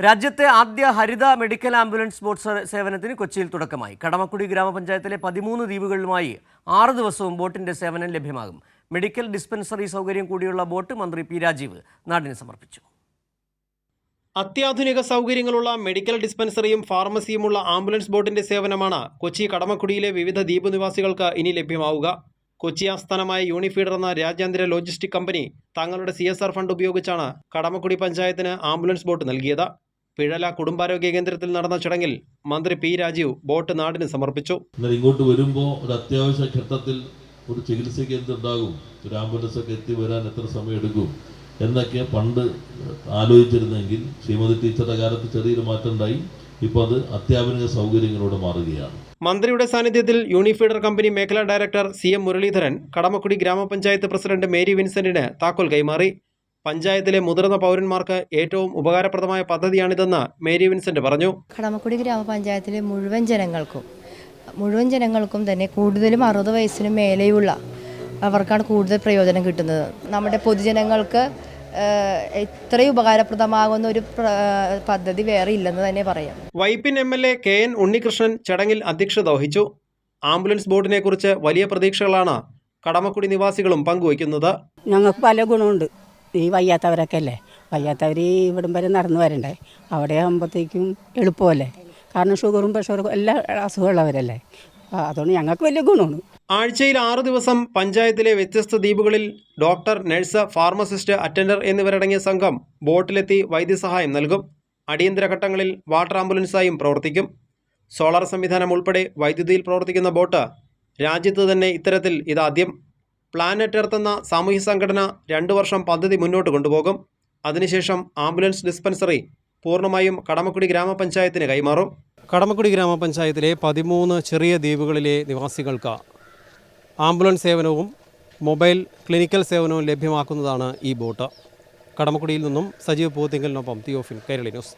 രാജ്യത്തെ ആദ്യ ഹരിത medical ambulance boat സേവനത്തിന് കൊച്ചിയിൽ തുടക്കമായി. കടമക്കുടി ഗ്രാമപഞ്ചായത്തിലെ 13 ദ്വീപുകളിലുമായി 6 ദിവസവും ബോട്ടിന്റെ സേവനം ലഭ്യമാകും. മെഡിക്കൽ ഡിസ്പെൻസറി സൗകര്യം കൂടിയുള്ള ബോട്ട് മന്ത്രി പി രാജീവ് നാടിന് സമർപ്പിച്ചു. അത്യാധുനിക സൗകര്യങ്ങളുള്ള മെഡിക്കൽ ഡിസ്പെൻസറിയും ഫാർമസിയുമുള്ള ആംബുലൻസ് ബോട്ടിന്റെ സേവനമാണ് കൊച്ചി കടമക്കുടിയിലെ വിവിധ ദ്വീപ് നിവാസികൾക്ക് ഇനി ലഭ്യമാവുക. കൊച്ചി ആസ്ഥാനമായ യൂണിഫീഡർ എന്ന രാജ്യാന്തര ലോജിസ്റ്റിക് കമ്പനി തങ്ങളുടെ CSR ഫണ്ട് ഉപയോഗിച്ചാണ് കടമക്കുടി പഞ്ചായത്തിന് ആംബുലൻസ് ബോട്ട് നൽകിയത്. പിഴല കുടുംബാരോഗ്യ കേന്ദ്രത്തിൽ നടന്ന ചടങ്ങിൽ മന്ത്രി പി രാജീവ് ബോട്ട് നാടിന് സമർപ്പിച്ചു. ഇങ്ങോട്ട് വരുമ്പോൾ ഒരു അത്യാവശ്യ ഘട്ടത്തിൽ ഒരു ചികിത്സയ്ക്ക് എന്തുണ്ടാകും, ഒരു ആംബുലൻസ് ഒക്കെ എത്തി വരാൻ എത്ര സമയം എടുക്കും എന്നൊക്കെ പണ്ട് ആലോചിച്ചിരുന്നെങ്കിൽ ശ്രീമതി ടീച്ചറുടെ കാലത്ത് ചെറിയൊരു മാറ്റം ഉണ്ടായി. ഇപ്പോൾ അത് അത്യാധുനിക സൗകര്യങ്ങളോട് മാറുകയാണ്. മന്ത്രിയുടെ സാന്നിധ്യത്തിൽ യൂണിഫീഡർ കമ്പനി മേഖലാ ഡയറക്ടർ CM മുരളീധരൻ കടമക്കുടി ഗ്രാമപഞ്ചായത്ത് പ്രസിഡന്റ് മേരി വിൻസെന്റിന് താക്കോൽ കൈമാറി. പഞ്ചായത്തിലെ മുതിർന്ന പൗരന്മാർക്ക് ഏറ്റവും ഉപകാരപ്രദമായ പദ്ധതിയാണിതെന്ന് മേരി വിൻസെന്റ് പറഞ്ഞു. കടമക്കുടി ഗ്രാമപഞ്ചായത്തിലെ മുഴുവൻ ജനങ്ങൾക്കും തന്നെ കൂടുതലും 60 വയസ്സിന് മേലെയുള്ള അവർക്കാണ് കൂടുതൽ പ്രയോജനം കിട്ടുന്നത്. നമ്മുടെ പൊതുജനങ്ങൾക്ക് ഇത്രയും ഉപകാരപ്രദമാകുന്ന ഒരു പദ്ധതി വേറെ ഇല്ലെന്ന് തന്നെ പറയാം. വൈപ്പിൻ MLA KN ഉണ്ണികൃഷ്ണൻ ചടങ്ങിൽ അധ്യക്ഷത വഹിച്ചു. ആംബുലൻസ് ബോട്ടിനെ കുറിച്ച് വലിയ പ്രതീക്ഷകളാണ് കടമക്കുടി നിവാസികളും പങ്കുവയ്ക്കുന്നത്. ഞങ്ങൾക്ക് പല ഗുണമുണ്ട്. ഈ വയ്യാത്തവരൊക്കെ അല്ലേ, വയ്യാത്തവർ ഇവിടം വരെ നടന്നു വരണ്ടേ, അവിടെ ആകുമ്പോഴത്തേക്കും എളുപ്പമല്ലേ. കാരണം ഷുഗറും പ്രഷറും എല്ലാ അസുഖമുള്ളവരല്ലേ, അതുകൊണ്ട് ഞങ്ങൾക്ക് വലിയ ഗുണമാണ്. ആഴ്ചയിൽ 6 ദിവസം പഞ്ചായത്തിലെ വ്യത്യസ്ത ദ്വീപുകളിൽ ഡോക്ടർ, നഴ്സ്, ഫാർമസിസ്റ്റ്, അറ്റൻഡർ എന്നിവരടങ്ങിയ സംഘം ബോട്ടിലെത്തി വൈദ്യസഹായം നൽകും. അടിയന്തര ഘട്ടങ്ങളിൽ വാട്ടർ ആംബുലൻസായും പ്രവർത്തിക്കും. സോളാർ സംവിധാനം ഉൾപ്പെടെ വൈദ്യുതിയിൽ പ്രവർത്തിക്കുന്ന ബോട്ട് രാജ്യത്ത് തന്നെ ഇത്തരത്തിൽ ഇതാദ്യം. പ്ലാനറ്റ് എർത്ത് എന്ന സാമൂഹ്യ സംഘടന 2 വർഷം പദ്ധതി മുന്നോട്ട് കൊണ്ടുപോകും. അതിനുശേഷം ആംബുലൻസ് ഡിസ്പെൻസറി പൂർണ്ണമായും കടമക്കുടി ഗ്രാമപഞ്ചായത്തിന് കൈമാറും. കടമക്കുടി ഗ്രാമപഞ്ചായത്തിലെ 13 ചെറിയ ദ്വീപുകളിലെ നിവാസികൾക്ക് ആംബുലൻസ് സേവനവും മൊബൈൽ ക്ലിനിക്കൽ സേവനവും ലഭ്യമാക്കുന്നതാണ് ഈ ബോട്ട്. കടമക്കുടിയിൽ നിന്നും സജീവ് പൂത്തിങ്കലിനൊപ്പം തിയോഫിൻ, കൈരളി ന്യൂസ്.